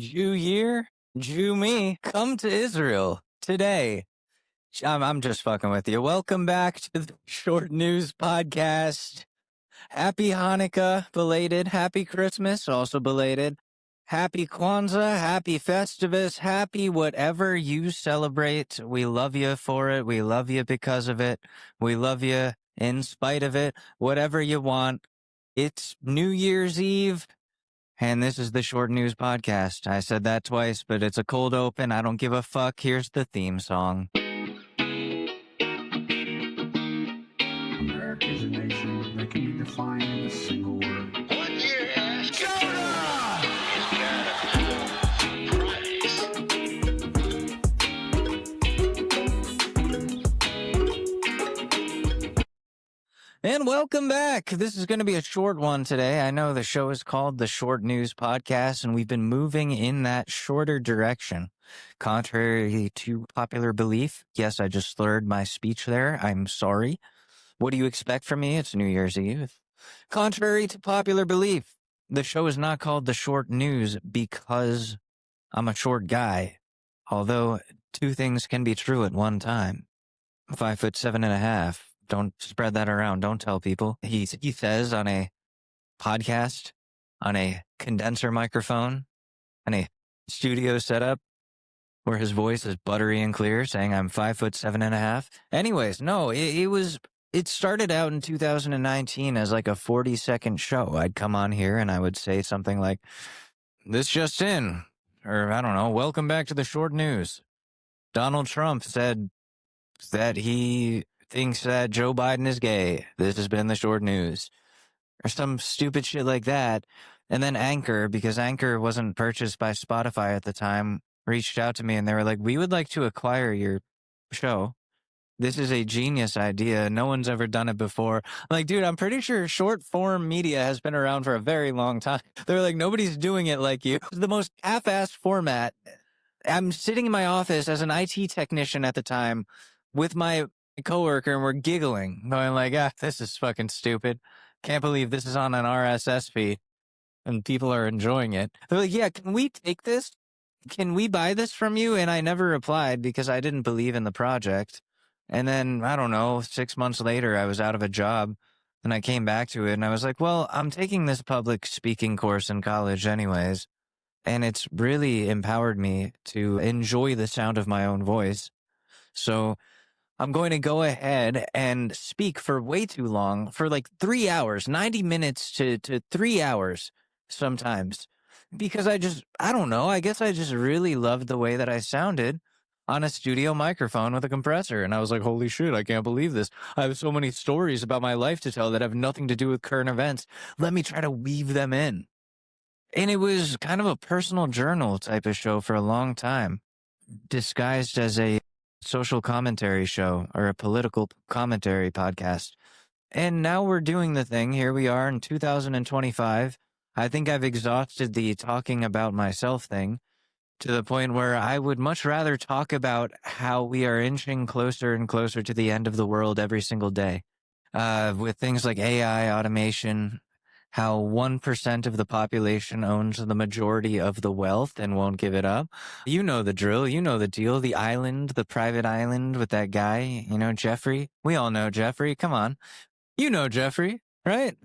Jew year, Jew me, come to Israel today. I'm just fucking with you. Welcome back to the Short News Podcast. Happy Hanukkah, belated. Happy Christmas, also belated. Happy Kwanzaa, happy Festivus, happy whatever you celebrate. We love you for it. We love you because of it. We love you in spite of it. Whatever you want. It's New Year's Eve. And this is the Short News Podcast. I said that twice, but it's a cold open. I don't give a fuck. Here's the theme song. America is a nation that can be defined in a single word. What year has Jonah! And welcome back. This is going to be a short one today. I know the show is called the Short News Podcast, and we've been moving in that shorter direction. Contrary to popular belief, yes, I just slurred my speech there. I'm sorry. What do you expect from me? It's New Year's Eve. Contrary to popular belief, the show is not called the Short News because I'm a short guy. Although two things can be true at one time. 5'7.5". Don't spread that around. Don't tell people. He says on a podcast, on a condenser microphone, on a studio setup where his voice is buttery and clear, saying I'm 5'7.5". Anyways, no, it started out in 2019 as like a 40-second show. I'd come on here and I would say something like, "This just in," or I don't know, "Welcome back to the Short News. Donald Trump said that he thinks that Joe Biden is gay. This has been the Short News," or some stupid shit like that. And then Anchor, because Anchor wasn't purchased by Spotify at the time, reached out to me and they were like, "We would like to acquire your show. This is a genius idea. No one's ever done it before." I'm like, dude, I'm pretty sure short form media has been around for a very long time. They're like, nobody's doing it like you. It's the most half-assed format. I'm sitting in my office as an IT technician at the time with my coworker and we're giggling, going like, this is fucking stupid. Can't believe this is on an RSS feed and people are enjoying it. They're like, "Yeah, can we take this? Can we buy this from you?" And I never replied because I didn't believe in the project. And then, I don't know, 6 months later, I was out of a job and I came back to it and I was like, well, I'm taking this public speaking course in college anyways. And it's really empowered me to enjoy the sound of my own voice. So I'm going to go ahead and speak for way too long, for like 3 hours, 90 minutes to 3 hours sometimes, because I don't know, I guess I just really loved the way that I sounded on a studio microphone with a compressor. And I was like, holy shit, I can't believe this. I have so many stories about my life to tell that have nothing to do with current events. Let me try to weave them in. And it was kind of a personal journal type of show for a long time, disguised as a social commentary show or a political commentary podcast. And now we're doing the thing. Here we are in 2025. I think I've exhausted the talking about myself thing to the point where I would much rather talk about how we are inching closer and closer to the end of the world every single day. With things like AI, automation, how 1% of the population owns the majority of the wealth and won't give it up. You know the drill. You know the deal. The island, the private island with that guy, Jeffrey. We all know Jeffrey. Come on. You know Jeffrey, right?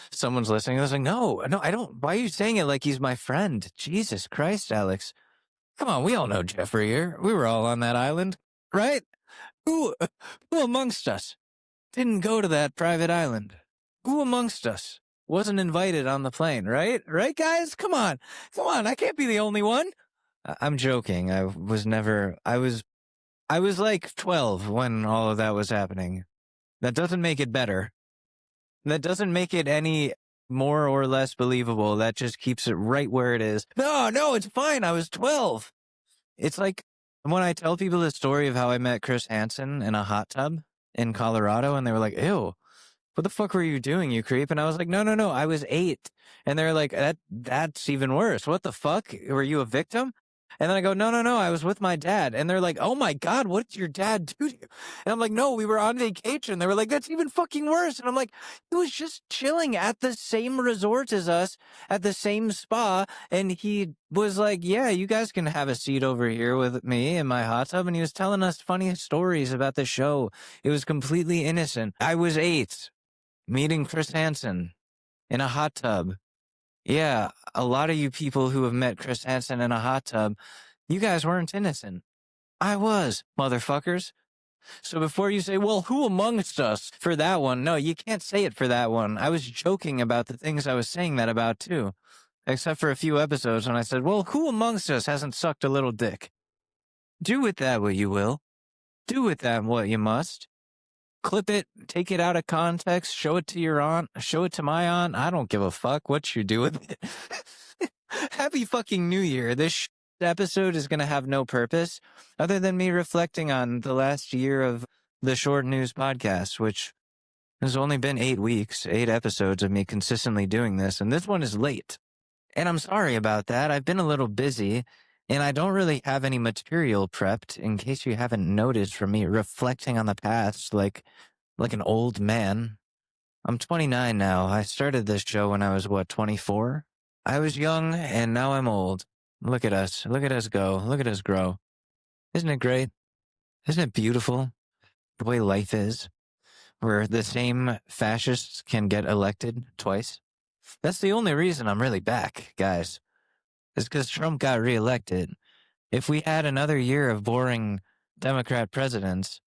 Someone's listening. I was like, no, I don't. Why are you saying it like he's my friend? Jesus Christ, Alex. Come on. We all know Jeffrey here. We were all on that island, right? Who amongst us didn't go to that private island? Who amongst us wasn't invited on the plane, right? Right, guys? Come on. I can't be the only one. I'm joking. I was like 12 when all of that was happening. That doesn't make it better. That doesn't make it any more or less believable. That just keeps it right where it is. No, it's fine. I was 12. It's like when I tell people the story of how I met Chris Hansen in a hot tub in Colorado and they were like, ew. What the fuck were you doing, you creep? And I was like, no, I was 8. And they're like, that's even worse. What the fuck? Were you a victim? And then I go, no, I was with my dad. And they're like, oh my God, what did your dad do to you? And I'm like, no, we were on vacation. They were like, that's even fucking worse. And I'm like, he was just chilling at the same resort as us, at the same spa. And he was like, yeah, you guys can have a seat over here with me in my hot tub. And he was telling us funny stories about the show. It was completely innocent. I was 8, meeting Chris Hansen in a hot tub. Yeah, a lot of you people who have met Chris Hansen in a hot tub, you guys weren't innocent. I was, motherfuckers. So before you say, well, who amongst us for that one? No, you can't say it for that one. I was joking about the things I was saying that about too. Except for a few episodes when I said, well, who amongst us hasn't sucked a little dick? Do with that what you will. Do with that what you must. Clip it, take it out of context, show it to your aunt, show it to my aunt. I don't give a fuck what you do with it. Happy fucking New Year. This episode is going to have no purpose other than me reflecting on the last year of the Short News podcast, which has only been 8 weeks, 8 episodes of me consistently doing this, and this one is late. And I'm sorry about that. I've been a little busy, and I don't really have any material prepped, in case you haven't noticed from me reflecting on the past like an old man. I'm 29 now. I started this show when I was, 24? I was young, and now I'm old. Look at us. Look at us go. Look at us grow. Isn't it great? Isn't it beautiful? The way life is, where the same fascists can get elected twice. That's the only reason I'm really back, guys. Is because Trump got reelected. If we had another year of boring Democrat presidents,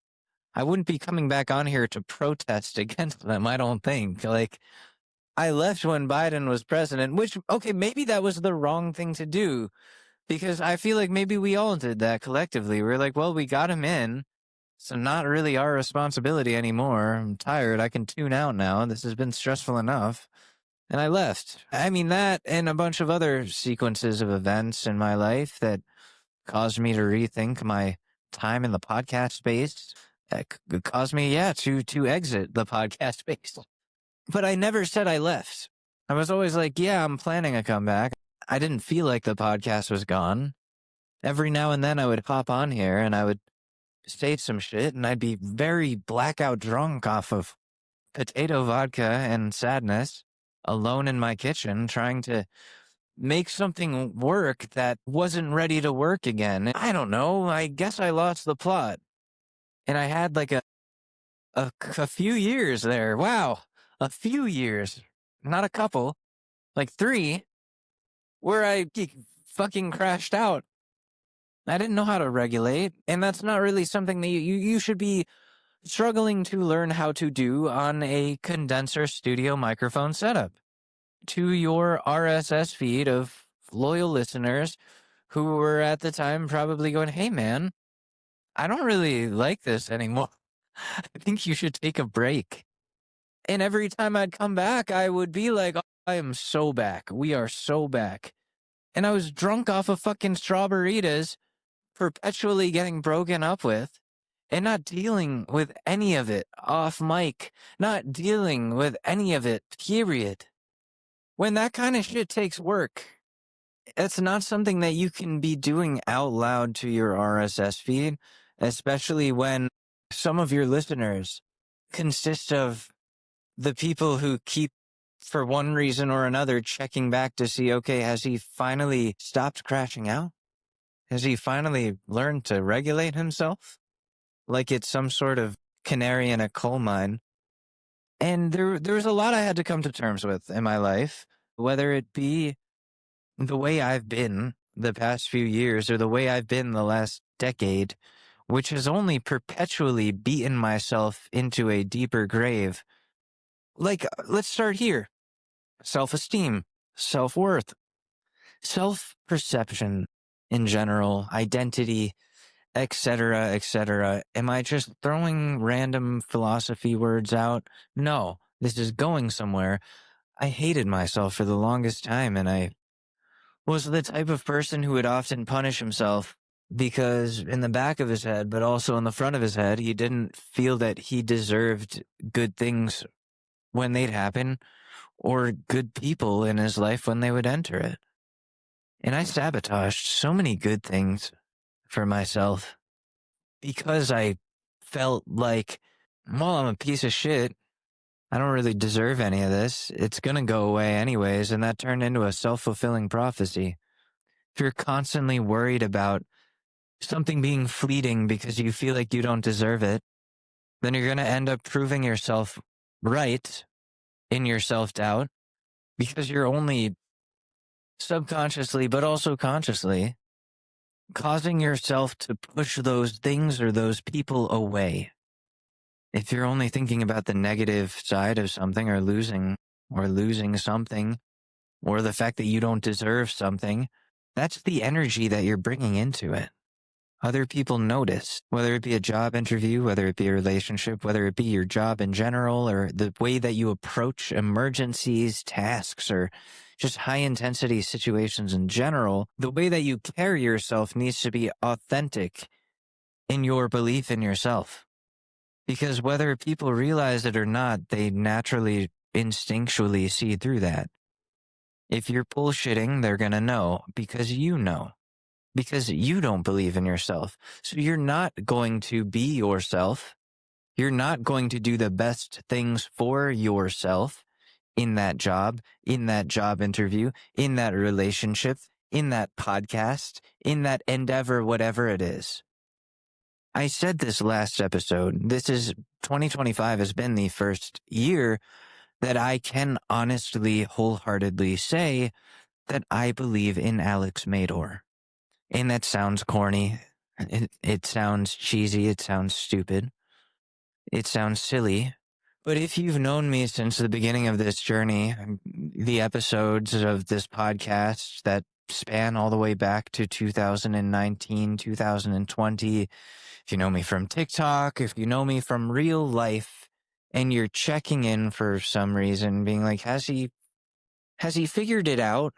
I wouldn't be coming back on here to protest against them, I don't think. Like, I left when Biden was president, which, okay, maybe that was the wrong thing to do, because I feel like maybe we all did that collectively. We're like, well, we got him in, so not really our responsibility anymore. I'm tired. I can tune out now. This has been stressful enough. And I left. I mean, that and a bunch of other sequences of events in my life that caused me to rethink my time in the podcast space. That caused me, to exit the podcast space. But I never said I left. I was always like, yeah, I'm planning a comeback. I didn't feel like the podcast was gone. Every now and then I would hop on here and I would say some shit, and I'd be very blackout drunk off of potato vodka and sadness, alone in my kitchen trying to make something work that wasn't ready to work again. I don't know. I guess I lost the plot. And I had like a few years there. Wow. A few years. Not a couple. Like 3, where I fucking crashed out. I didn't know how to regulate. And that's not really something that you should be struggling to learn how to do on a condenser studio microphone setup. To your RSS feed of loyal listeners who were at the time probably going, hey man, I don't really like this anymore. I think you should take a break. And every time I'd come back, I would be like, oh, I am so back. We are so back. And I was drunk off of fucking Strawberritas, perpetually getting broken up with, and not dealing with any of it off mic, not dealing with any of it, period. When that kind of shit takes work, it's not something that you can be doing out loud to your RSS feed, especially when some of your listeners consist of the people who keep, for one reason or another, checking back to see, okay, has he finally stopped crashing out? Has he finally learned to regulate himself? Like it's some sort of canary in a coal mine. And there was a lot I had to come to terms with in my life, whether it be the way I've been the past few years or the way I've been the last decade, which has only perpetually beaten myself into a deeper grave. Like, let's start here. Self-esteem, self-worth, self-perception in general, identity, etc., etc. Am I just throwing random philosophy words out? No, this is going somewhere. I hated myself for the longest time, and I was the type of person who would often punish himself because in the back of his head, but also in the front of his head, he didn't feel that he deserved good things when they'd happen or good people in his life when they would enter it. And I sabotaged so many good things for myself because I felt like, well, I'm a piece of shit. I don't really deserve any of this. It's going to go away anyways. And that turned into a self-fulfilling prophecy. If you're constantly worried about something being fleeting because you feel like you don't deserve it, then you're going to end up proving yourself right in your self-doubt because you're only subconsciously, but also consciously, causing yourself to push those things or those people away. If you're only thinking about the negative side of something or losing something or the fact that you don't deserve something, that's the energy that you're bringing into it. Other people notice, whether it be a job interview, whether it be a relationship, whether it be your job in general, or the way that you approach emergencies, tasks, or just high intensity situations in general. The way that you carry yourself needs to be authentic in your belief in yourself. Because whether people realize it or not, they naturally, instinctually see through that. If you're bullshitting, they're going to know because you know. Because you don't believe in yourself. So you're not going to be yourself. You're not going to do the best things for yourself in that job interview, in that relationship, in that podcast, in that endeavor, whatever it is. I said this last episode. 2025 has been the first year that I can honestly, wholeheartedly say that I believe in Alex Mador. And that sounds corny. It sounds cheesy. It sounds stupid. It sounds silly. But if you've known me since the beginning of this journey, the episodes of this podcast that span all the way back to 2019, 2020, if you know me from TikTok, if you know me from real life, and you're checking in for some reason, being like, has he figured it out?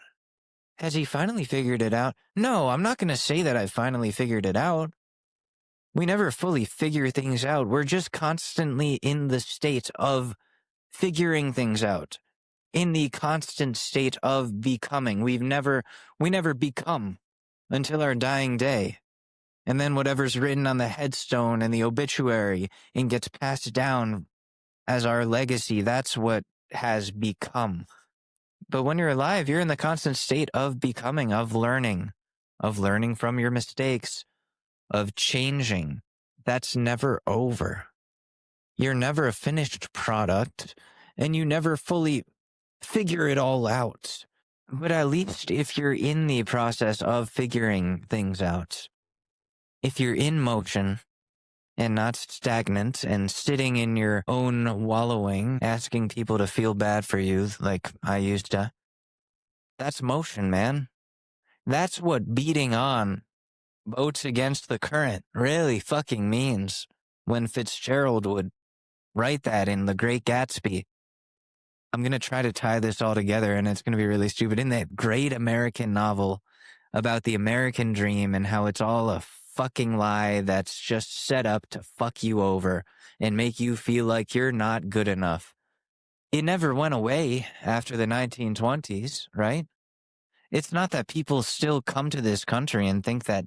Has he finally figured it out? No, I'm not going to say that I finally figured it out. We never fully figure things out. We're just constantly in the state of figuring things out, in the constant state of becoming. We never become until our dying day. And then whatever's written on the headstone and the obituary and gets passed down as our legacy, that's what has become. But when you're alive, you're in the constant state of becoming, of learning from your mistakes, of changing. That's never over. You're never a finished product, and you never fully figure it all out. But at least if you're in the process of figuring things out, if you're in motion and not stagnant and sitting in your own wallowing, asking people to feel bad for you like I used to, that's motion, man. That's what beating on boats against the current really fucking means. When Fitzgerald would write that in The Great Gatsby. I'm going to try to tie this all together, and it's going to be really stupid. In that great American novel about the American dream and how it's all a fucking lie that's just set up to fuck you over and make you feel like you're not good enough. It never went away after the 1920s, right? It's not that people still come to this country and think that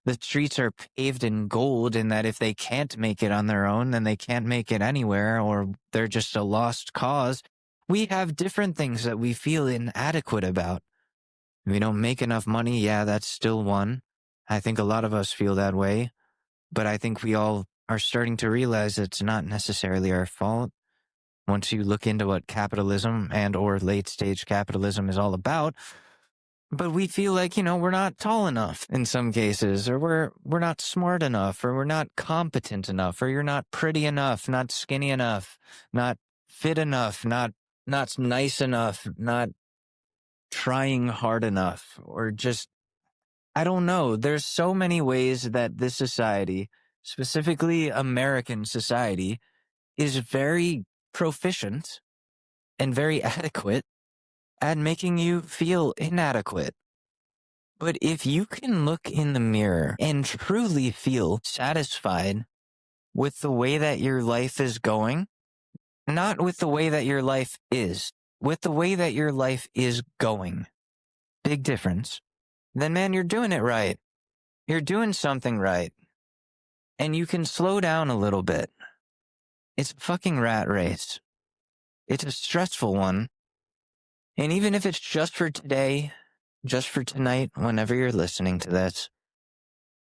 the streets are paved in gold and that if they can't make it on their own, then they can't make it anywhere or they're just a lost cause. We have different things that we feel inadequate about. We don't make enough money. Yeah, that's still one. I think a lot of us feel that way, but I think we all are starting to realize it's not necessarily our fault. Once you look into what capitalism and or late stage capitalism is all about, but we feel like, we're not tall enough in some cases, or we're not smart enough, or we're not competent enough, or you're not pretty enough, not skinny enough, not fit enough, not nice enough, not trying hard enough, or just, I don't know. There's so many ways that this society, specifically American society, is very proficient and very adequate at making you feel inadequate. But if you can look in the mirror and truly feel satisfied with the way that your life is going, not with the way that your life is, with the way that your life is going, big difference. then man, you're doing it right. You're doing something right. And you can slow down a little bit. It's a fucking rat race. It's a stressful one. And even if it's just for today, just for tonight, whenever you're listening to this,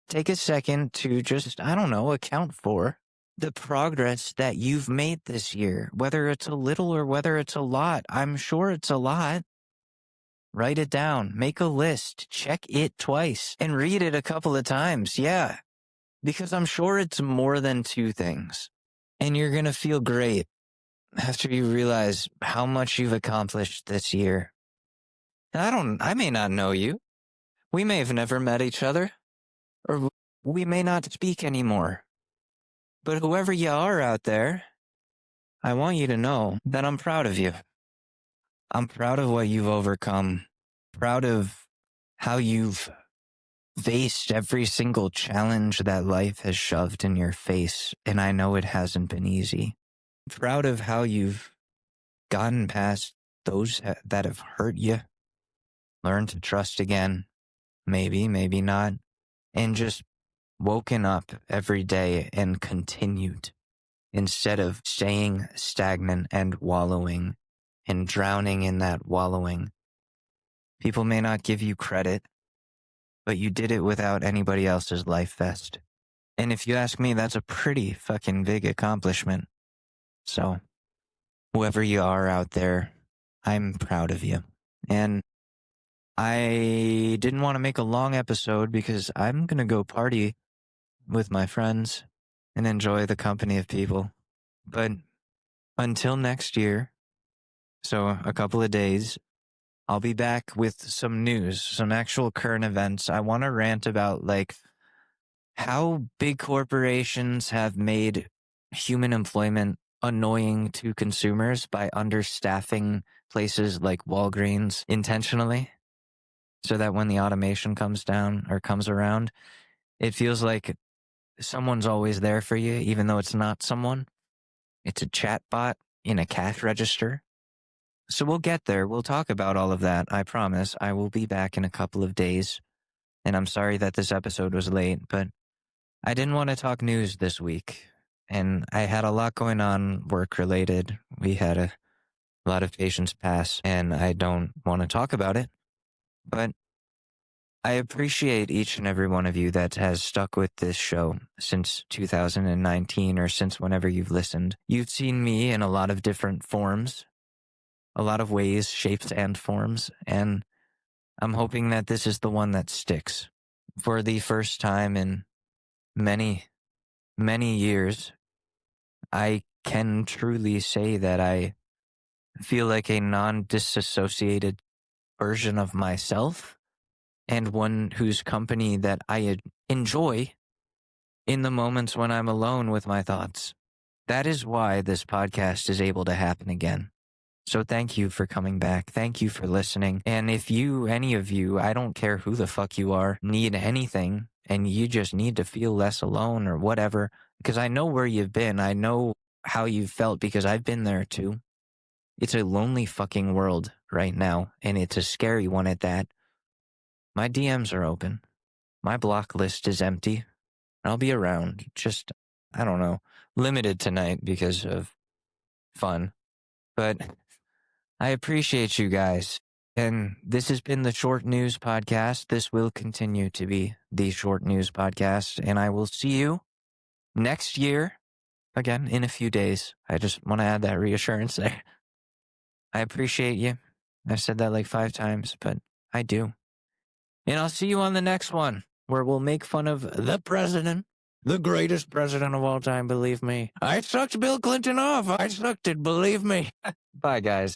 take a second to just, I don't know, account for the progress that you've made this year, whether it's a little or whether it's a lot. I'm sure it's a lot. Write it down, make a list, check it twice, and read it a couple of times. Yeah, because I'm sure it's more than two things. And you're going to feel great after you realize how much you've accomplished this year. I may not know you. We may have never met each other, or we may not speak anymore. But whoever you are out there, I want you to know that I'm proud of you. I'm proud of what you've overcome, proud of how you've faced every single challenge that life has shoved in your face, and I know it hasn't been easy. Proud of how you've gotten past those that have hurt you, learned to trust again, maybe not, and just woken up every day and continued instead of staying stagnant and wallowing and drowning in that wallowing. People may not give you credit, but you did it without anybody else's life vest. And if you ask me, that's a pretty fucking big accomplishment. So, whoever you are out there, I'm proud of you. And I didn't want to make a long episode because I'm going to go party with my friends and enjoy the company of people. But until next year, so a couple of days, I'll be back with some news, some actual current events. I want to rant about how big corporations have made human employment annoying to consumers by understaffing places like Walgreens intentionally, so that when the automation comes around, it feels like someone's always there for you, even though it's not someone. It's a chat bot in a cash register. So we'll get there. We'll talk about all of that. I promise. I will be back in a couple of days. And I'm sorry that this episode was late, but I didn't want to talk news this week. And I had a lot going on work related. We had a lot of patients pass, and I don't want to talk about it. But I appreciate each and every one of you that has stuck with this show since 2019 or since whenever you've listened. You've seen me in a lot of different forms, a lot of ways, shapes, and forms, and I'm hoping that this is the one that sticks. For the first time in many, many years, I can truly say that I feel like a non-disassociated version of myself, and one whose company that I enjoy in the moments when I'm alone with my thoughts. That is why this podcast is able to happen again. So thank you for coming back. Thank you for listening. And if any of you, I don't care who the fuck you are, need anything and you just need to feel less alone or whatever, because I know where you've been. I know how you've felt because I've been there too. It's a lonely fucking world right now, and it's a scary one at that. My DMs are open. My block list is empty. I'll be around. Just, I don't know, limited tonight because of fun. But I appreciate you guys. And this has been the Short News Podcast. This will continue to be the Short News Podcast. And I will see you next year, again, in a few days. I just want to add that reassurance there. I appreciate you. I've said that like 5 times, but I do. And I'll see you on the next one, where we'll make fun of the president, the greatest president of all time, believe me. I sucked Bill Clinton off. I sucked it, believe me. Bye, guys.